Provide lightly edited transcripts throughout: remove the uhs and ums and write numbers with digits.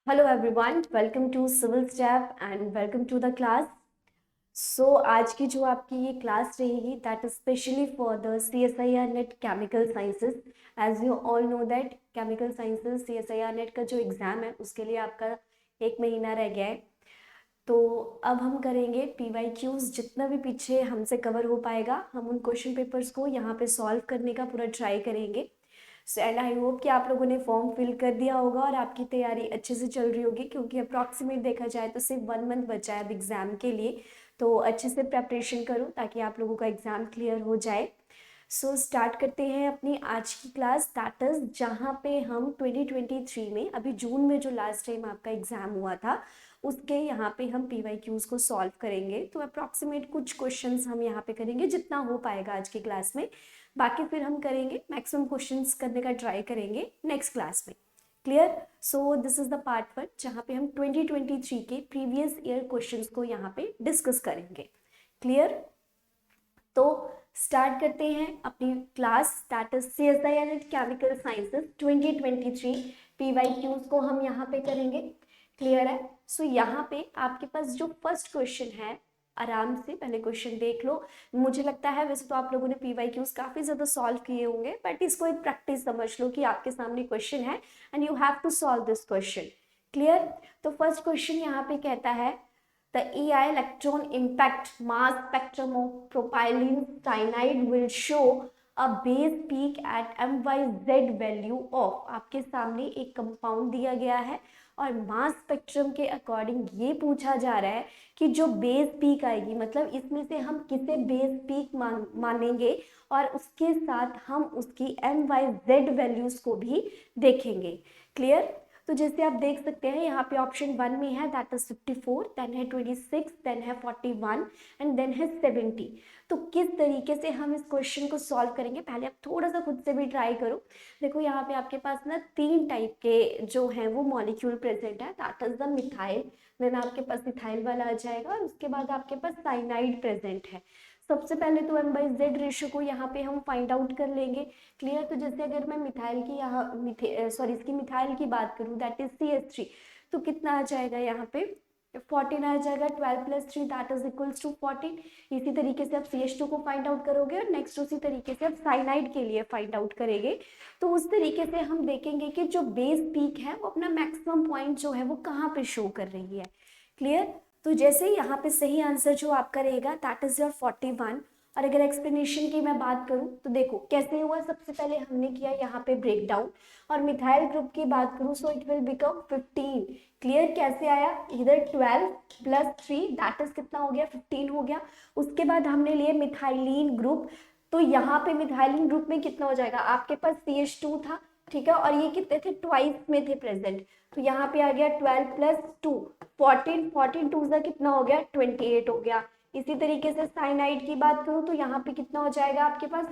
Hello everyone, welcome to Civil Step and welcome to the class. So आज की जो आपकी ये क्लास रहेगी that is specially for the CSIR NET Chemical Sciences. As you all know that Chemical Sciences CSIR NET का जो exam है उसके लिए आपका 1 महीना रह गया है. तो अब हम करेंगे PYQs जितना भी पीछे हमसे कवर हो पाएगा हम उन क्वेश्चन पेपर्स को यहाँ पे सॉल्व करने का पूरा ट्राई करेंगे. एंड आई होप कि आप लोगों ने फॉर्म फिल कर दिया होगा और आपकी तैयारी अच्छे से चल रही होगी क्योंकि अप्रॉक्सीमेट देखा जाए तो सिर्फ 1 मंथ बचा है अब एग्ज़ाम के लिए. तो अच्छे से प्रेपरेशन करो ताकि आप लोगों का एग्ज़ाम क्लियर हो जाए. सो स्टार्ट करते हैं अपनी आज की क्लास दैट इज़ जहाँ पे हम 2023 में अभी जून में जो लास्ट टाइम आपका एग्ज़ाम हुआ था उसके यहाँ पे हम PYQs को सॉल्व करेंगे. तो अप्रॉक्सीमेट कुछ क्वेश्चंस हम यहाँ पे करेंगे जितना हो पाएगा आज की क्लास में. बाकी फिर हम करेंगे मैक्सिमम क्वेश्चंस करने का ट्राई करेंगे नेक्स्ट क्लास में. Clear. So this is the part 1 जहाँ पे हम 2023 के प्रीवियस ईयर क्वेश्चंस को यहाँ पे डिस्कस करेंगे. क्लियर. तो स्टार्ट करते हैं अपनी class that is CSIR NET chemical sciences 2023 PYQs को हम यहाँ पे करेंगे. क्लियर है. सो यहाँ पे आपके पास जो फर्स्ट क्वेश्चन है आराम से पहले क्वेश्चन देख लो. मुझे लगता है वैसे तो आप लोगों ने PYQs काफ़ी ज़्यादा सॉल्व किए होंगे बट इसको एक प्रैक्टिस समझ लो कि आपके सामने क्वेश्चन है and you have to solve this question. Clear. तो फर्स्ट क्वेश्चन यहाँ पे कहता है the EI electron impact mass spectrum of propylene cyanide will show a base peak at MYZ value of. आपके सामने एक कंपाउंड दिया गया है और मास स्पेक्ट्रम के अकॉर्डिंग ये पूछा जा रहा है कि जो बेस पीक आएगी मतलब इसमें से हम किसे बेस पीक मानेंगे और उसके साथ हम उसकी MYZ वैल्यूज को भी देखेंगे. क्लियर. तो जैसे आप देख सकते हैं यहाँ पे ऑप्शन 1 में है दैट इज 54, देन है 26, देन है 41 एंड देन है 70. तो किस तरीके से हम इस क्वेश्चन को सॉल्व करेंगे पहले आप थोड़ा सा खुद से भी ट्राई करो. देखो यहाँ पे आपके पास ना 3 टाइप के जो हैं वो मॉलिक्यूल प्रेजेंट है that is the methyl, then आपके पास इथाइल वाला आ जाएगा और उसके बाद आपके पास साइनाइड प्रेजेंट है. सबसे पहले तो M/Z रेशियो को यहाँ पे हम फाइंड आउट कर लेंगे. क्लियर. तो जैसे अगर मैं मिथाइल की यहाँ इसकी मिथाइल की बात करूँ दैट इज CH3 तो कितना आ जाएगा यहाँ पे 14 आ जाएगा. 12 + 3 दैट इज इक्वल्स टू 14. इसी तरीके से आप CH2 को फाइंड आउट करोगे और नेक्स्ट उसी तरीके से आप साइनाइड के लिए फाइंड आउट करेंगे. तो उस तरीके से हम देखेंगे कि जो बेस पीक है वो अपना मैक्सिमम पॉइंट जो है वो कहाँ पे शो कर रही है. क्लियर. तो जैसे यहाँ पे सही आंसर जो आपका रहेगा दैट इज योर 41. और अगर एक्सप्लेनेशन की मैं बात करूँ तो देखो कैसे हुआ. सबसे पहले हमने किया यहाँ पे ब्रेक डाउन और मिथाइल ग्रुप की बात करूँ so it will become 15. Clear. कैसे आया इधर 12 + 3 दैट इज कितना हो गया 15 हो गया. उसके बाद हमने लिए मिथाइलिन ग्रुप तो यहाँ पे मिथाइलिन ग्रुप में कितना हो जाएगा आपके पास CH2 था. ठीक है. और ये कितने थे ट्वाइस में थे प्रेजेंट तो यहाँ पे आ गया 12 + 2 14. 14 2 से कितना हो गया 28 हो गया. इसी तरीके से साइनाइड की बात करूँ तो यहाँ पे कितना हो जाएगा आपके पास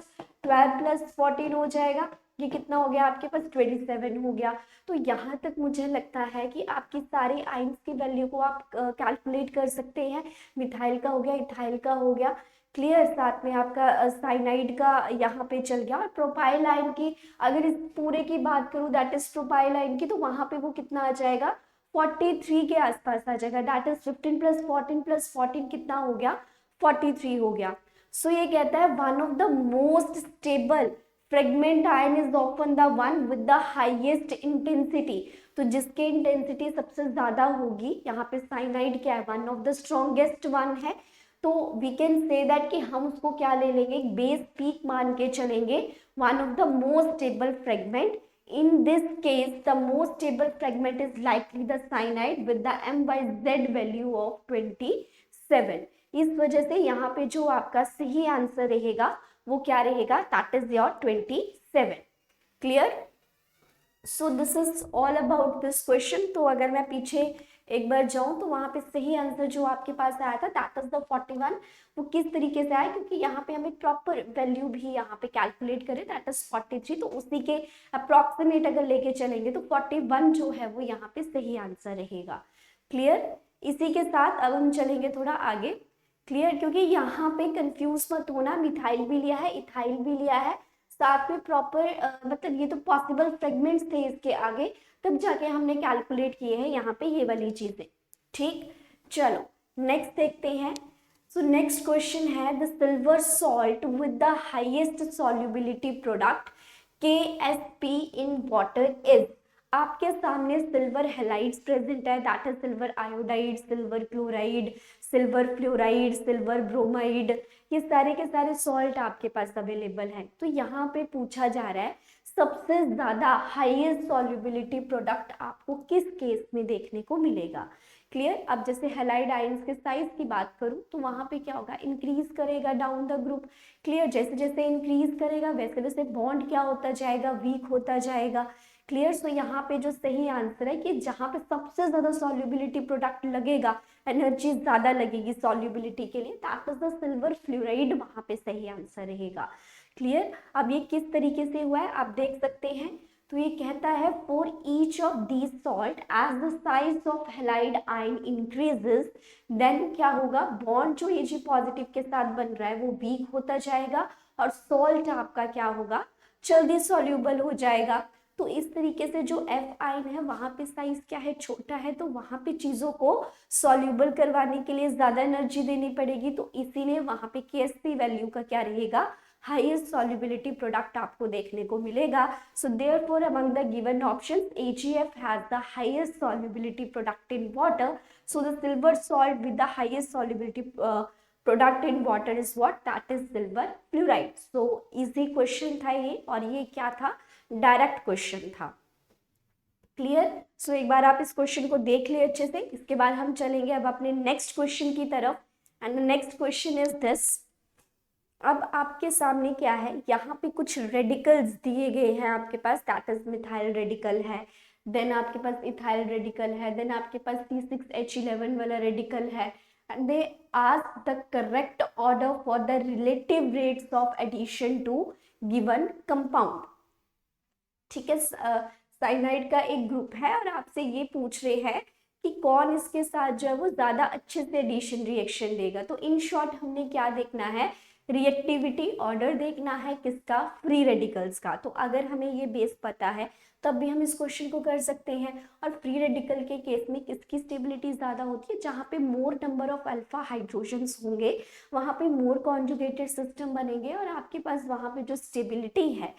12 + 14 हो जाएगा. ये कितना हो गया आपके पास 27 हो गया. तो यहाँ तक मुझे लगता है कि आपकी सारी आइंस की वैल्यू को आप कैलकुलेट कर सकते हैं. मिथाइल का हो गया, इथाइल का हो गया. क्लियर. साथ में आपका साइनाइड का यहाँ पे चल गया. और प्रोपाइल आयन की अगर इस पूरे की बात करूँ दैट इज प्रोपाइल आयन की तो वहाँ पे वो कितना आ जाएगा 43 के आसपास आ जाएगा. दैट इज 15 + 14 + 14 कितना हो गया 43 हो गया. सो ये कहता है one of the most stable fragment ion is often the one with the highest intensity. तो जिसके इंटेंसिटी सबसे ज्यादा होगी यहाँ पे साइनाइड क्या है one of the strongest one है. तो वी कैन से दैट कि हम उसको क्या ले लेंगे एक बेस पीक मान के चलेंगे one of the most stable fragment. In this case, the most stable fragment is likely the cyanide with the M/Z value of 27. इस वजह से यहाँ पे जो आपका सही आंसर रहेगा वो क्या रहेगा that is your 27. Clear. So this is all about this question. तो अगर मैं पीछे एक बार जाऊं तो वहां पे सही आंसर जो आपके पास आया था दैट इज द 41. वो किस तरीके से आया क्योंकि यहाँ पे हमें प्रॉपर वैल्यू भी यहाँ पे कैलकुलेट करें दैट इज 43 तो उसी के अप्रॉक्सीमेट अगर लेके चलेंगे तो 41 जो है वो यहाँ पे सही आंसर रहेगा. क्लियर. इसी के साथ अब हम चलेंगे थोड़ा आगे. क्लियर. क्योंकि यहाँ पे कंफ्यूज मत होना मिथाइल भी लिया है इथाइल भी लिया है साथ में प्रॉपर मतलब ये तो पॉसिबल फ्रेगमेंट्स थे इसके आगे, तब जाके हमने कैलकुलेट किए हैं यहाँ पे ये वाली चीजें। ठीक, चलो नेक्स्ट देखते हैं। सो नेक्स्ट क्वेश्चन है the silver salt with the highest solubility product KSP in water is. आपके सामने सिल्वर हेलाइड्स प्रेजेंट है, that is silver iodide, silver chloride, silver fluoride, silver bromide, ये सारे के सारे सॉल्ट आपके पास अवेलेबल हैं। तो यहाँ पे पूछा जा रहा है सबसे ज्यादा हाईएस्ट सॉल्युबिलिटी प्रोडक्ट आपको किस केस में देखने को मिलेगा। क्लियर। अब जैसे हेलाइड आयंस के साइज की बात करूं तो वहां पे क्या होगा, इंक्रीज करेगा डाउन द ग्रुप। क्लियर, जैसे जैसे इंक्रीज करेगा वैसे वैसे बॉन्ड क्या होता जाएगा, वीक होता जाएगा। क्लियर। सो यहाँ पे जो सही आंसर है कि जहाँ पे सबसे ज्यादा सॉल्युबिलिटी प्रोडक्ट लगेगा, एनर्जी ज्यादा लगेगी सॉल्युबिलिटी के लिए, that is the silver fluoride, वहां पे सही आंसर रहेगा। क्लियर। अब ये किस तरीके से हुआ है आप देख सकते हैं। तो ये कहता है for each of these salt as the size of halide ion increases, then क्या होगा, बॉन्ड जो Ag पॉजिटिव के साथ बन रहा है वो वीक होता जाएगा और सॉल्ट आपका क्या होगा, जल्दी सॉल्यूबल हो जाएगा। तो इस तरीके से जो F आयन है वहां पे साइज क्या है, छोटा है, तो वहां पे चीजों को सॉल्यूबल करवाने के लिए ज्यादा एनर्जी देनी पड़ेगी, तो इसीलिए वहां पे KSP वैल्यू का क्या रहेगा, हाईएस्ट सॉल्युबिलिटी प्रोडक्ट आपको देखने को मिलेगा। So therefore among the given options AgF has the highest solubility product in water, so the silver salt with the highest solubility product in water is what, that is silver fluoride. So easy question था ये, और ये क्या था, direct question था। Clear. सो एक बार आप इस क्वेश्चन को देख ले अच्छे से, इसके बाद हम चलेंगे अब अपने नेक्स्ट क्वेश्चन की तरफ। And the next question is this. अब आपके सामने क्या है, यहाँ पे कुछ रेडिकल्स दिए गए हैं आपके पास, दैट इज मिथाइल रेडिकल है, देन आपके पास इथाइल रेडिकल है, देन आपके पास C6H11 वाला रेडिकल है, and they ask the correct order for the relative rates of addition to given compound. ठीक है, साइनाइड का एक ग्रुप है और आपसे ये पूछ रहे हैं कि कौन इसके साथ जो है वो ज्यादा अच्छे से एडिशन रिएक्शन देगा। तो इन शॉर्ट हमने क्या देखना है, रिएक्टिविटी ऑर्डर देखना है किसका, फ्री रेडिकल्स का। तो अगर हमें ये बेस पता है तब भी हम इस क्वेश्चन को कर सकते हैं। और फ्री रेडिकल के केस में किसकी स्टेबिलिटी ज्यादा होती है, जहाँ पे मोर नंबर ऑफ अल्फा हाइड्रोजन्स होंगे वहां पे मोर कॉन्जुगेटेड सिस्टम बनेंगे, और आपके पास वहां पे जो स्टेबिलिटी है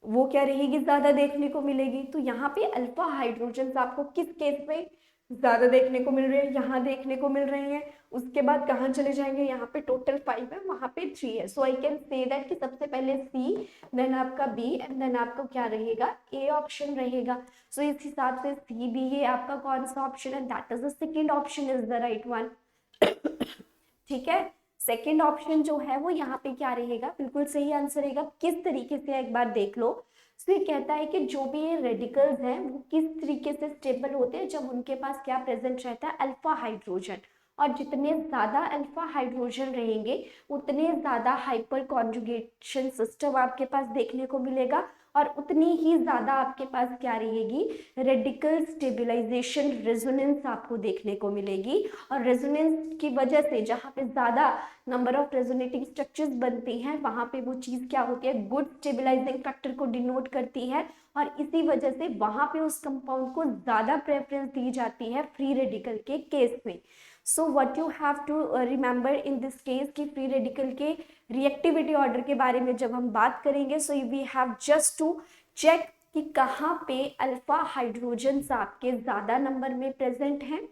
वो क्या रहेगी, ज्यादा देखने को मिलेगी। तो यहाँ पे अल्फा हाइड्रोजन आपको किस केस में ज्यादा देखने को मिल रहे हैं, यहाँ देखने को मिल रहे हैं। उसके बाद कहाँ चले जाएंगे, यहाँ पे टोटल 5 है, वहां पे 3 है। सो आई कैन से दैट कि सबसे पहले C, देन आपका B, एंड देन आपका क्या रहेगा, A ऑप्शन रहेगा। सो इस हिसाब से CB ये आपका कौन सा ऑप्शन है, that is the second option is the right one. ठीक है, सेकेंड ऑप्शन जो है वो यहाँ पे क्या रहेगा, बिल्कुल सही आंसर रहेगा। किस तरीके से एक बार देख लो। तो ये कहता है कि जो भी ये रेडिकल्स हैं वो किस तरीके से स्टेबल होते हैं, जब उनके पास क्या प्रेजेंट रहता है, अल्फा हाइड्रोजन। और जितने ज्यादा अल्फा हाइड्रोजन रहेंगे उतने ज्यादा हाइपर कॉन्जुगेशन सिस्टम आपके पास देखने को मिलेगा, और उतनी ही ज्यादा आपके पास क्या रहेगी, रेडिकल स्टेबलाइजेशन रेजोनेंस आपको देखने को मिलेगी। और रेजोनेंस की वजह से जहाँ पे ज्यादा नंबर ऑफ रेजोनेटिंग स्ट्रक्चर्स बनती हैं वहां पे वो चीज क्या होती है, गुड स्टेबलाइजिंग फैक्टर को डिनोट करती है, और इसी वजह से वहां पे उस कंपाउंड को ज्यादा प्रेफरेंस दी जाती है फ्री रेडिकल के केस में। So what you have to remember in this case कि फ्री रेडिकल के रिएक्टिविटी ऑर्डर के बारे में जब हम बात करेंगे, so we have just to check कि कहाँ पे अल्फा हाइड्रोजन आपके ज्यादा नंबर में प्रेजेंट हैं।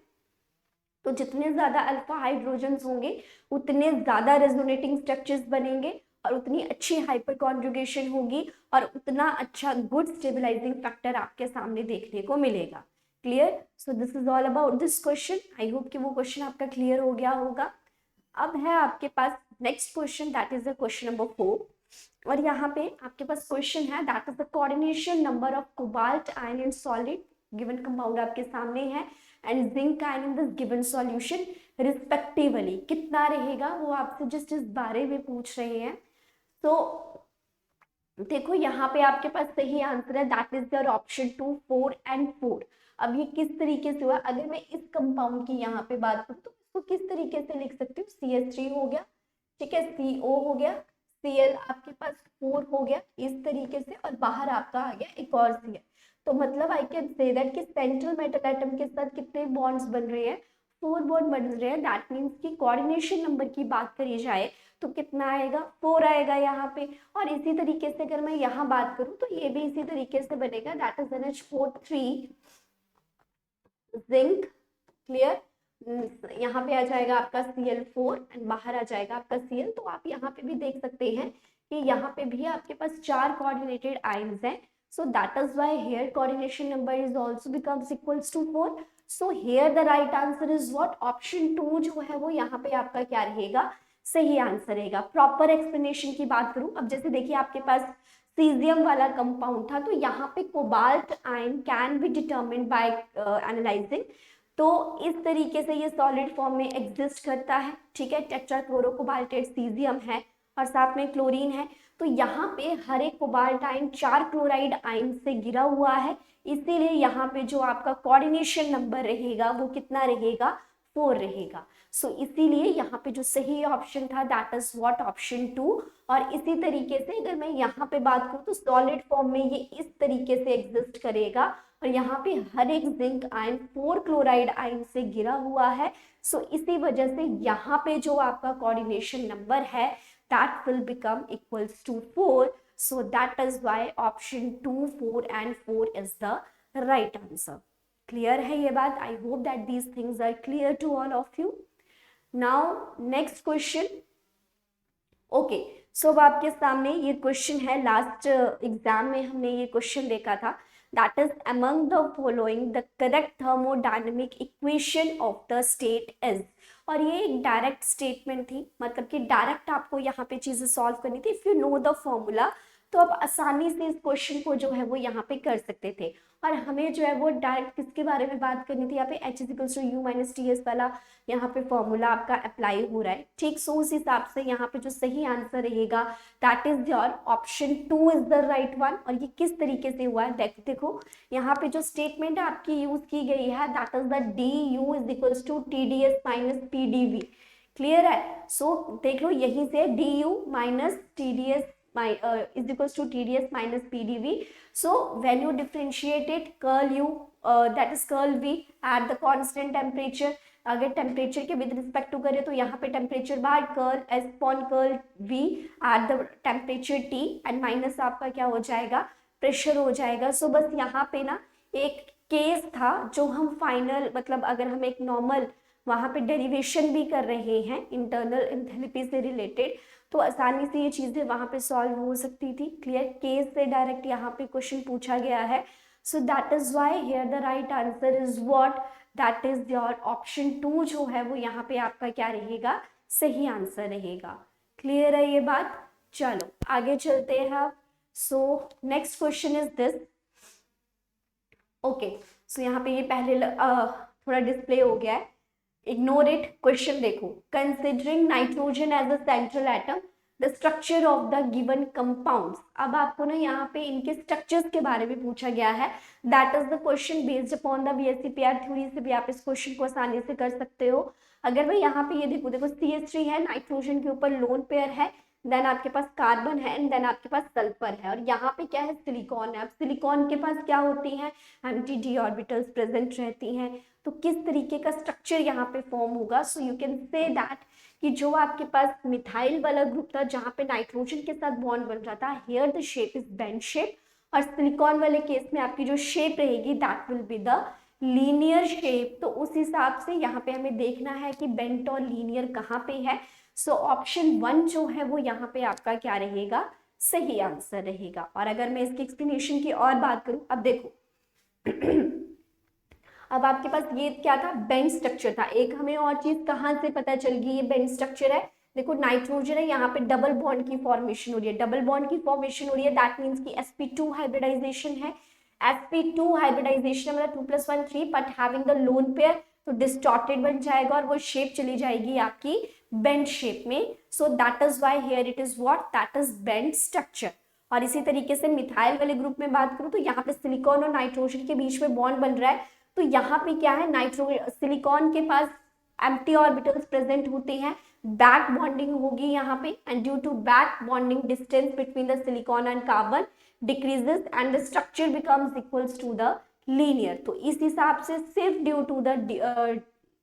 तो जितने ज्यादा अल्फा हाइड्रोजन्स होंगे उतने ज्यादा रेजोनेटिंग स्ट्रक्चर्स बनेंगे, और उतनी अच्छी हाइपर कॉन्जुगेशन होगी, और उतना अच्छा गुड स्टेबलाइजिंग फैक्टर आपके सामने देखने को मिलेगा। Clear. So this is all about this question. I hope कि वो क्वेश्चन आपका क्लियर हो गया होगा। अब है आपके पास next question, that is the question number 4। और यहाँ पे आपके पास क्वेश्चन है that is the coordination number of cobalt ion in solid, given compound आपके सामने है, and zinc ion in this given solution respectively. कितना रहेगा वो आपसे जस्ट इस बारे में पूछ रहे हैं। तो देखो यहाँ पे आपके पास सही आंसर है, that is your option 2, 4 and 4। अब ये किस तरीके से हुआ, अगर मैं इस कंपाउंड की यहाँ पे बात करूँ तो इसको किस तरीके से लिख सकती हूँ, CH3 हो गया, ठीक है, CO हो गया, Cl आपके पास 4 हो गया इस तरीके से, और बाहर आपका आ गया एक और Cl। तो मतलब आई कैन से दैट कि सेंट्रल मेटल एटम के साथ कितने बॉन्ड्स बन रहे हैं, 4 बॉन्ड बन रहे हैं। दैट मीन्स कि कोऑर्डिनेशन नंबर की बात करी जाए तो कितना आएगा, 4 आएगा यहाँ पे। और इसी तरीके से अगर मैं यहाँ बात करूँ तो ये भी इसी तरीके से बनेगा, that is NH4 zinc. Clear. यहाँ पे आ जाएगा आपका Cl4 एंड बाहर आ जाएगा आपका Cl। तो आप यहाँ पे भी देख सकते हैं कि यहाँ पे भी आपके पास 4 कोऑर्डिनेटेड आयंस हैं। So that is why here coordination number is also becomes equals to 4. So here the right answer is what? Option 2 जो है वो यहाँ पे आपका क्या रहेगा, सही आंसर रहेगा। प्रॉपर एक्सप्लेनेशन की बात करूं, अब जैसे देखिए आपके पास सीजियम वाला कंपाउंड था, तो यहाँ पे cobalt ion can be determined bye analysing. तो इस तरीके से ये सॉलिड फॉर्म में एग्जिस्ट करता है, ठीक है। टेट्राक्लोरोकोबाल्टेट सीजियम है और साथ में क्लोरीन है। तो यहाँ पे हर एक कोबाल्ट आयन 4 क्लोराइड आयन से घिरा हुआ है, इसीलिए यहाँ पे जो आपका कोऑर्डिनेशन नंबर रहेगा वो कितना रहेगा, 4 रहेगा। सो इसीलिए यहाँ पे जो सही ऑप्शन था दैट इज व्हाट, ऑप्शन 2। और इसी तरीके से अगर मैं यहाँ पे बात करूँ तो सॉलिड फॉर्म में ये इस तरीके से एग्जिस्ट करेगा, और यहाँ पे हर एक जिंक आयन 4 क्लोराइड आयन से घिरा हुआ है। सो इसी वजह से यहाँ पे जो आपका कोऑर्डिनेशन नंबर है that will become equals to 4. So that is why option 2, 4 and 4 is the right answer. Clear है ये बात? I hope that these things are clear to all of you. Now next question. Okay, so अब आपके सामने ये question है, last exam में हमने ये क्वेश्चन देखा था। That is among the following the correct thermodynamic equation of the state is। और ये एक डायरेक्ट स्टेटमेंट थी, मतलब कि डायरेक्ट आपको यहाँ पे चीजें सॉल्व करनी थी। If you know the formula तो आप आसानी से इस क्वेश्चन को जो है वो यहाँ पे कर सकते थे। और हमें जो है वो डायरेक्ट किसके बारे में बात करनी थी, यहाँ पे H=U-TS वाला यहाँ पे फॉर्मूला आपका अप्लाई हो रहा है, ठीक। सो उस हिसाब से यहाँ पे जो सही आंसर रहेगा that is your option 2 is the right one. और ये किस तरीके से हुआ है, देखो यहाँ पे जो स्टेटमेंट आपकी यूज की गई है that is the DU=TDS - PdV। Clear है? सो देख लो यहीं से DU - TDS TDS - PdV. So when you differentiate it, curl U that is curl V at the constant temperature। अगर टेम्परेचर के विद रिस्पेक्ट टू करें तो यहाँ पे टेम्परेचर बाहर curl S upon curl V at the temperature T and minus आपका क्या हो जाएगा, प्रेशर हो जाएगा। सो बस यहाँ पे ना एक केस था जो हम फाइनल, मतलब अगर हम एक नॉर्मल वहाँ पे डेरिवेशन भी कर रहे हैं इंटरनल एंथैल्पी से रिलेटेड, तो आसानी से ये चीजें वहां पे सॉल्व हो सकती थी। क्लियर? केस से डायरेक्ट यहाँ पे क्वेश्चन पूछा गया है। सो that is why here the right answer is what, that is your option 2 जो है वो यहाँ पे आपका क्या रहेगा, सही आंसर रहेगा। क्लियर है ये बात? चलो आगे चलते हैं। So next question is this. Okay, so यहाँ पे ये पहले थोड़ा डिस्प्ले हो गया है, इग्नोर इट। क्वेश्चन देखो, considering nitrogen as a central atom the structure of the given compounds. अब आपको ना यहाँ पे इनके स्ट्रक्चर्स के बारे में पूछा गया है। That is the question based upon the VSEPR theory से भी आप इस क्वेश्चन को आसानी से कर सकते हो। अगर मैं यहाँ पे ये देखो CH3 है, नाइट्रोजन के ऊपर लोन पेयर है, देन आपके पास कार्बन है एंड देन आपके पास सल्फर है, और यहाँ पे क्या है, सिलिकॉन है। अब सिलिकॉन के पास क्या होती हैं, एम्प्टी d ऑर्बिटल्स प्रेजेंट रहती हैं। तो किस तरीके का स्ट्रक्चर यहाँ पे फॉर्म होगा? So you can say that कि जो आपके पास मिथाइल वाला ग्रुप था जहाँ पे नाइट्रोजन के साथ बॉन्ड बन रहा था, here the shape is bent shape, और सिलिकॉन वाले केस में आपकी जो शेप रहेगी that will be the linear shape. तो उस हिसाब से यहाँ पे हमें देखना है कि बेंट और लीनियर कहाँ पे है। सो ऑप्शन 1 जो है वो यहाँ पे आपका क्या रहेगा, सही आंसर रहेगा। और अगर मैं इसकी एक्सप्लेनेशन की और बात करूं, अब देखो अब आपके पास ये क्या था, बेंड स्ट्रक्चर था। एक हमें और चीज कहाँ से पता चल गई, ये बेंड स्ट्रक्चर है। देखो नाइट्रोजन है, यहाँ पे डबल बॉन्ड की फॉर्मेशन हो रही है, डबल बॉन्ड की फॉर्मेशन हो रही है, दैट मीन्स की sp2 हाइब्रिडाइजेशन है। sp2 हाइब्रिडाइजेशन मतलब 2+1 3, but having the lone pair तो डिस्टॉर्टेड बन जाएगा और वो शेप चली जाएगी आपकी बेंड शेप में। सो that is why here it is what, that is bend structure. और इसी तरीके से मिथाइल वाले ग्रुप में बात करूं तो यहाँ पे सिलिकॉन और नाइट्रोजन के बीच में बॉन्ड बन रहा है, तो यहाँ पे क्या है, सिलिकॉन के पास एम्प्टी ऑर्बिटल्स प्रेजेंट होते हैं, बैक बॉन्डिंग होगी यहाँ पे, and due to back bonding distance between the silicon and carbon decreases and the structure becomes equals to the linear. तो इस हिसाब से सिर्फ due to the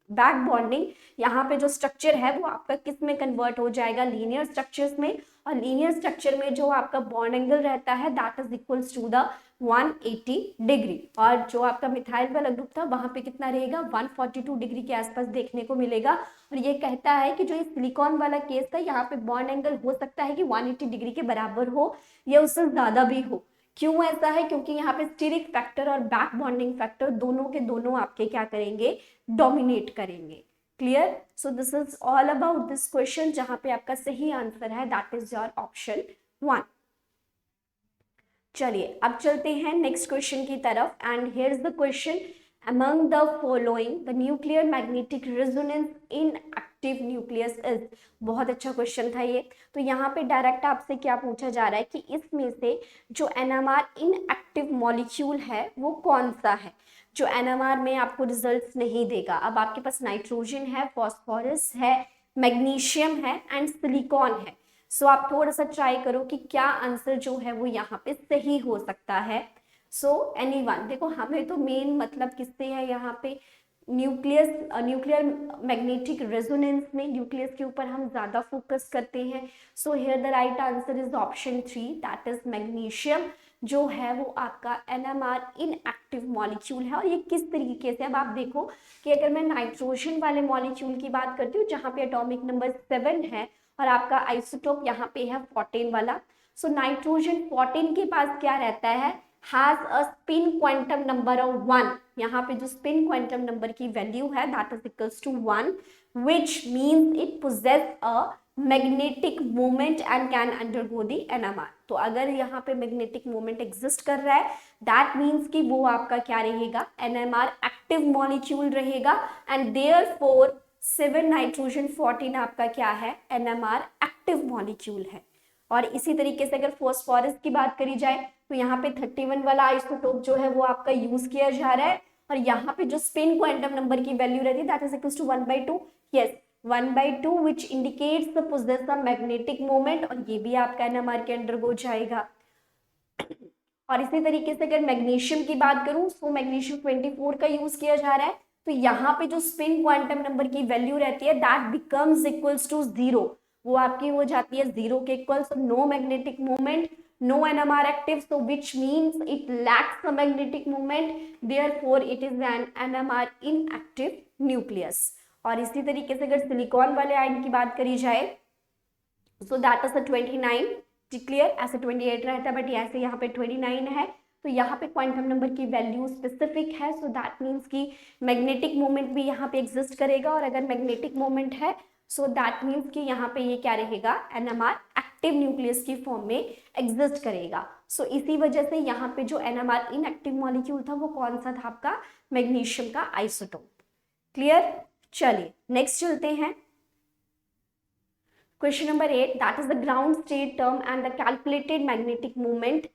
back bonding यहाँ पे जो स्ट्रक्चर है वो आपका किस में कन्वर्ट हो जाएगा, लीनियर स्ट्रक्चर्स में। और लीनियर स्ट्रक्चर में जो आपका बॉन्ड एंगल रहता है that is equals to the 180 degree, और जो आपका मिथाइल वाला ग्रुप था वहां पे कितना रहेगा, 142 डिग्री के आसपास देखने को मिलेगा। और ये कहता है कि जो ये सिलिकॉन वाला केस था यहाँ पे बॉन्ड एंगल हो सकता है कि 180 डिग्री के बराबर हो या उससे ज्यादा भी हो। क्यों ऐसा है, क्योंकि यहाँ पे स्टीरिक फैक्टर और बैक बॉन्डिंग फैक्टर दोनों के दोनों आपके क्या करेंगे, डोमिनेट करेंगे। Clear? So this is all about this question, जहां पे आपका सही आंसर है दैट इज योर ऑप्शन 1। चलिए अब चलते हैं नेक्स्ट क्वेश्चन की तरफ, and here is the question, among the following the nuclear magnetic resonance in active nucleus is। बहुत अच्छा क्वेश्चन था ये। तो यहाँ पे डायरेक्ट आपसे क्या पूछा जा रहा है कि इसमें से जो NMR इनएक्टिव मॉलिक्यूल है वो कौन सा है, जो NMR में आपको रिजल्ट्स नहीं देगा। अब आपके पास नाइट्रोजन है, फॉस्फोरस है, मैग्नीशियम है एंड सिलिकॉन है। सो आप थोड़ा सा ट्राई करो कि क्या आंसर जो है वो यहाँ पे सही हो सकता है। सो एनीवन, देखो हमें तो मेन मतलब किससे है यहाँ पे, न्यूक्लियर मैग्नेटिक रेजोनेंस में न्यूक्लियस के ऊपर हम ज्यादा फोकस करते हैं। So here the right answer is option 3 that is magnesium, जो है वो आपका NMR इनएक्टिव मॉलिक्यूल है। और ये किस तरीके से, अब आप देखो कि अगर मैं नाइट्रोजन वाले मॉलिक्यूल की बात करती हूँ जहाँ पे एटॉमिक नंबर 7 है और आपका आइसोटोप यहाँ पे है 14 वाला। सो नाइट्रोजन 14 के पास क्या रहता है, has a spin quantum number of 1। यहाँ पे जो spin quantum number की वैल्यू है that is equals to 1, which means it possess a magnetic moment and can undergo the NMR। तो अगर यहाँ पे magnetic moment exist कर रहा है that means कि वो आपका क्या रहेगा, NMR active molecule रहेगा, and therefore 7 नाइट्रोजन 14 आपका क्या है, NMR active molecule है। और इसी तरीके से अगर फॉस्फोरस की बात करी जाए तो यहाँ पे 31 वाला आइसोटोप जो है वो आपका यूज किया जा रहा है, और यहाँ पे जो स्पिन क्वांटम नंबर की वैल्यू रहती है that is equals to 1/2। Yes, 1/2 which indicates the possess of magnetic moment, और ये भी आपका NMR के अंडर हो जाएगा। और इसी तरीके से अगर मैग्नीशियम की बात करूं तो मैग्नीशियम 24 का यूज किया जा रहा है, तो यहाँ पे जो स्पिन क्वांटम नंबर की वैल्यू रहती है दैट बिकम्स इक्वल्स टू 0, वो आपकी हो जाती है 0 के इक्वल। So no magnetic movement, no NMR active, so which means it lacks a magnetic moment, therefore it is an NMR inactive nucleus। और इसी तरीके से अगर सिलिकॉन वाले आयन की बात करी जाए so that is the 29, clear, ऐसे 28 रहता है बट ऐसे यहाँ पे 29 है, तो यहाँ पे क्वांटम नंबर की वैल्यू स्पेसिफिक है। सो दैट मीन्स कि मैग्नेटिक मोमेंट भी यहाँ पे एग्जिस्ट करेगा, और अगर मैग्नेटिक मोमेंट है सो दैट मीन्स कि यहाँ पे ये क्या रहेगा, NMR एक्टिव न्यूक्लियस की फॉर्म में एग्जिस्ट करेगा। सो इसी वजह से यहाँ पे जो NMR इनएक्टिव मॉलिक्यूल था वो कौन सा था, आपका मैग्नीशियम का आइसोटोप। क्लियर? चलिए नेक्स्ट चलते हैं। Question number 8, that is the ground state term and the calculated magnetic movement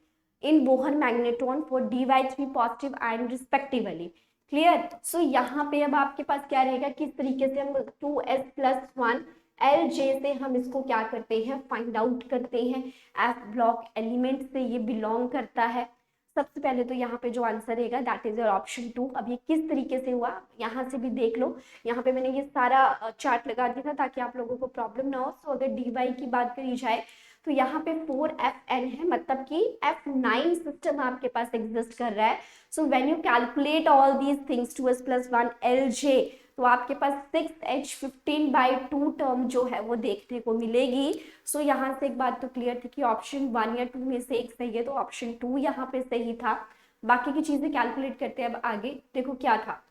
in Bohr magnetron for d/3 positive ion respectively. Clear? So यहाँ पे अब आपके पास क्या रहेगा, किस तरीके से हम 2s+1 Lj से हम इसको क्या करते हैं, फाइंड आउट करते हैं। F ब्लॉक एलिमेंट से ये बिलोंग करता है। सबसे पहले तो यहाँ पे जो आंसर रहेगा दैट इज योर ऑप्शन 2। अब ये किस तरीके से हुआ यहाँ से भी देख लो, यहाँ पे मैंने ये सारा चार्ट लगा दिया था ताकि आप लोगों को प्रॉब्लम ना हो। सो अगर dy की बात करी जाए तो यहाँ पे 4Fn है, मतलब कि F9 सिस्टम आपके पास एग्जिस्ट कर रहा है। So when you calculate all these things 2s+1 Lj, तो आपके पास 6H15/2 टर्म जो है वो देखने को मिलेगी। सो यहाँ से एक बात तो क्लियर थी कि ऑप्शन 1 या 2 में से एक सही है, तो ऑप्शन 2 यहाँ पे सही था। बाकी की चीजें कैलकुलेट करते हैं अब आगे। देखो क्या था,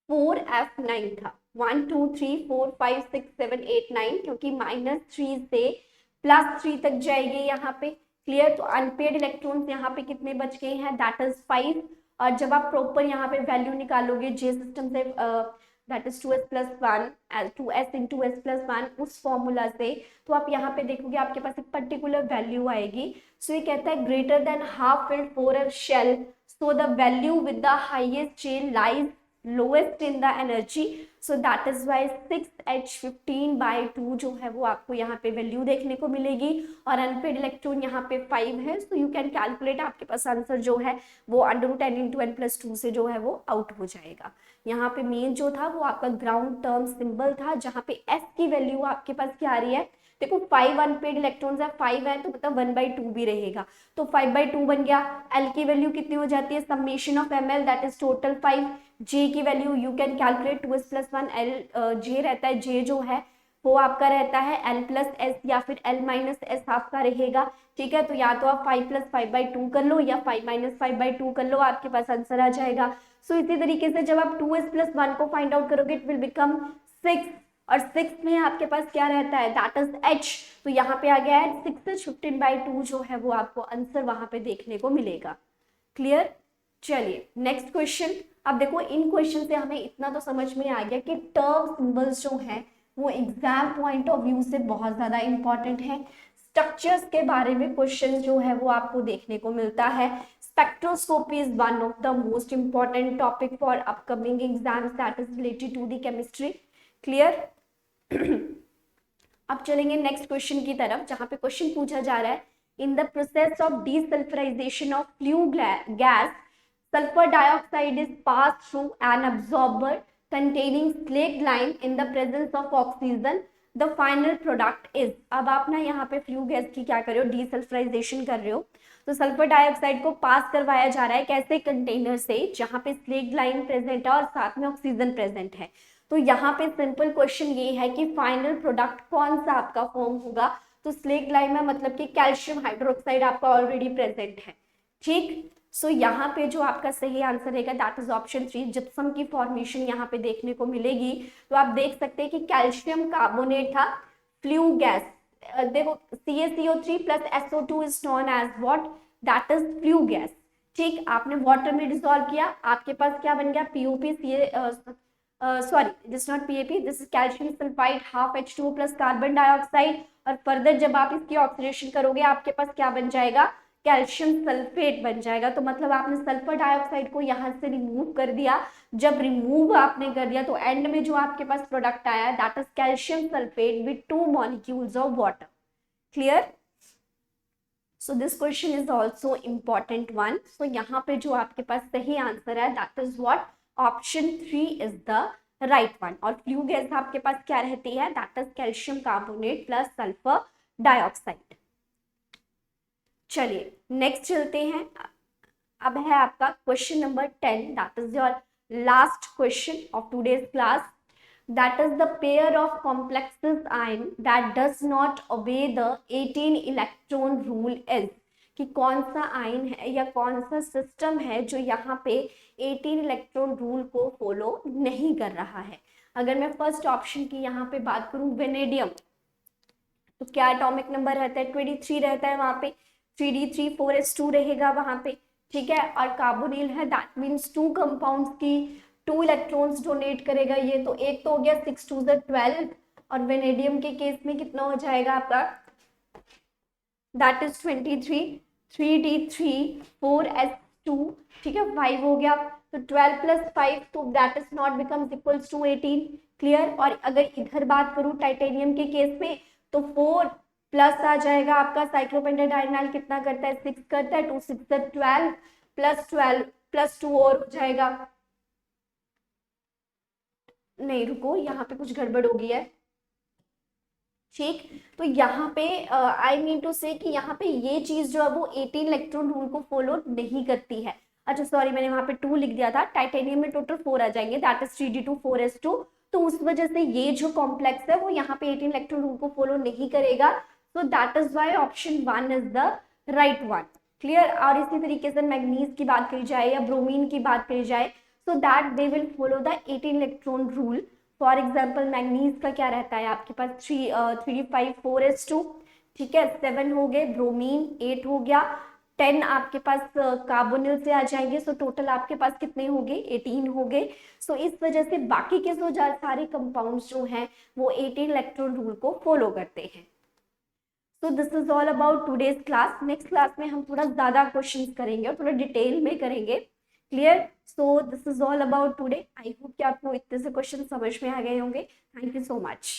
4F9 था, 1 2 3 4 5 6 7 8 9, क्योंकि -3 से +3 तक जाएगी यहाँ पे। क्लियर? तो अनपेड इलेक्ट्रॉन्स यहाँ पे कितने बच गए हैं, दैट इज 5। और जब आप प्रॉपर यहाँ पे वैल्यू निकालोगे जे सिस्टम से, that is 2s+1 2s into s+1 उस फॉर्मूला से, तो आप यहाँ पे देखोगे आपके पास एक पर्टिकुलर वैल्यू आएगी। सो ये कहता है greater than half filled for a shell, so the value with the highest chain lies lowest in the energy, so that is why 6H15/2 जो है वो आपको यहाँ पे वैल्यू देखने को मिलेगी, और अनपेड इलेक्ट्रॉन यहाँ पे 5 है, सो यू कैन कैलकुलेट, आपके पास आंसर जो है वो √10 × 10 + 2 से जो है वो आउट हो जाएगा। यहाँ पे मेन जो था वो आपका ग्राउंड टर्म सिंबल था, जहाँ पे S की वैल्यू आपके पास क्या आ रही है, देखो 5 अनपेड इलेक्ट्रॉन्स है, 5 है तो मतलब 1/2 भी रहेगा, तो 5/2 बन गया। L की वैल्यू कितनी हो जाती है, summation of ML that is total 5। J की value you can calculate 2s+1 L J रहता है, J जो है वो आपका रहता है L+S या फिर L-S आपका रहेगा, ठीक है। तो या तो आप 5 + 5/2 कर लो या 5 - 5/2 कर लो, आपके पास आंसर आ जाएगा। सो इसी तरीके से जब आप 2s+1 को फाइंड आउट करोगे इट विल बिकम 6, और 6 में आपके पास क्या रहता है, दैट इज H, तो यहाँ पे आ गया है 6H15/2 जो है वो आपको आंसर वहां पे देखने को मिलेगा। क्लियर। चलिए नेक्स्ट क्वेश्चन। अब देखो इन क्वेश्चन से हमें इतना तो समझ में आ गया कि टर्म सिंबल्स जो हैं वो एग्जाम पॉइंट ऑफ व्यू से बहुत ज्यादा इंपॉर्टेंट है। स्ट्रक्चर्स के बारे में क्वेश्चन जो है वो आपको देखने को मिलता है। Spectroscopy is one of the most important topic for upcoming exams that is related to the chemistry. Clear. अब चलेंगे नेक्स्ट क्वेश्चन की तरफ, जहां पे क्वेश्चन पूछा जा रहा है, in the process of desulphurisation of flue gas sulfur dioxide is passed through an absorber containing slaked lime in the presence of oxygen. The final product is, अब आप ना यहाँ पे फ्लू गैस की क्या कर रहे हो, डीसल्फराइजेशन कर रहे हो, तो सल्फर डाइऑक्साइड को पास करवाया जा रहा है कैसे, कंटेनर से जहाँ पे स्लेक्ड लाइम प्रेजेंट है और साथ में ऑक्सीजन प्रेजेंट है। तो यहाँ पे सिंपल क्वेश्चन ये है कि फाइनल प्रोडक्ट कौन सा आपका फॉर्म होगा, तो स्लेक्ड लाइम है मतलब कि कैल्शियम हाइड्रोक्साइड आपका ऑलरेडी प्रेजेंट है, ठीक। सो यहाँ पे जो आपका सही आंसर रहेगा दैट इज ऑप्शन 3, जिप्सम की फॉर्मेशन यहाँ पे देखने को मिलेगी। तो आप देख सकते हैं कि कैल्शियम कार्बोनेट था, फ्लू गैस, देखो CaCO3 + SO2 is known as what, that is flue gas, ठीक। आपने वाटर में डिसॉल्व किया, आपके पास क्या बन गया, POP sorry this not PAP, this is calcium sulphide half H2O + carbon dioxide, और फर्दर जब आप इसकी ऑक्सीडेशन करोगे आपके पास क्या बन जाएगा, कैल्शियम सल्फेट बन जाएगा। तो मतलब आपने सल्फर डाइऑक्साइड को यहाँ से रिमूव कर दिया, जब रिमूव आपने कर दिया तो एंड में जो आपके पास प्रोडक्ट आया that is calcium sulphate with 2 molecules of water. Clear. So this question is also important one. So यहाँ पे जो आपके पास सही आंसर है that is what, option 3 is the right one. और फ्लू गैस आपके पास क्या रहती है, that is calcium carbonate + sulphur dioxide. चलिए नेक्स्ट चलते हैं। अब है आपका question number 10, that is your last question of today's class, that is the pair of complexes ion that does not obey the 18 electron rule is, कि कौन सा ion है या कौन सा सिस्टम है जो यहाँ पे 18 इलेक्ट्रॉन रूल को फॉलो नहीं कर रहा है। अगर मैं फर्स्ट ऑप्शन की यहाँ पे बात करूं, वेनेडियम, तो क्या एटॉमिक नंबर रहता है, 23 रहता है, वहां पे 3d3 4s2 रहेगा वहां पे, ठीक है। और कार्बोनिल है, दैट मीन्स 2 कंपाउंड्स की 2 इलेक्ट्रॉन्स डोनेट करेगा ये, तो एक तो हो गया 6 2 12, और वेनेडियम के केस में कितना हो जाएगा आपका, दैट इज 23, 3d3 4s2, ठीक है, 5 हो गया, तो 12 + 5, तो that is not becomes equals to 18। Clear. और अगर इधर बात करूं टाइटेनियम के केस में, तो 4 प्लस आ जाएगा आपका, साइक्लोपेंटाडाइनाइल कितना करता है, 6 करता है, 2 6 12 + 2 और हो जाएगा, नहीं रुको यहाँ पे कुछ गड़बड़ हो गई है, ठीक। तो यहाँ पे आई मीन टू से कि यहाँ पे ये चीज जो है वो 18 इलेक्ट्रॉन रूल को फॉलो नहीं करती है। अच्छा सॉरी, मैंने वहां पे 2 लिख दिया था, टाइटेनियम में टोटल 4 आ जाएंगे, दैट इज 3d2 4s2, तो उस वजह से ये जो कॉम्प्लेक्स है वो यहाँ पे 18 इलेक्ट्रॉन रूल को फॉलो नहीं करेगा, so that is why option 1 is the right one। Clear. और इसी तरीके से मैग्नीज की बात करी जाए या ब्रोमीन की बात करी जाए, so that they will follow the 18 electron rule. For example manganese का क्या रहता है आपके पास, 3d5 4s2, ठीक है, 7 हो गए, ब्रोमीन 8 हो गया, 10 आपके पास कार्बोनिल से आ जाएंगे, सो टोटल आपके पास कितने हो गए, 18 हो गए। सो इस वजह से बाकी के जो सारे कंपाउंड्स जो हैं वो 18 इलेक्ट्रॉन रूल को फॉलो करते हैं। So this is all about today's class। Next class में हम थोड़ा ज्यादा क्वेश्चंस करेंगे और थोड़ा डिटेल में करेंगे। Clear? So this is all about today. I hope कि आपको इतने से क्वेश्चन समझ में आ गए होंगे। Thank you so much.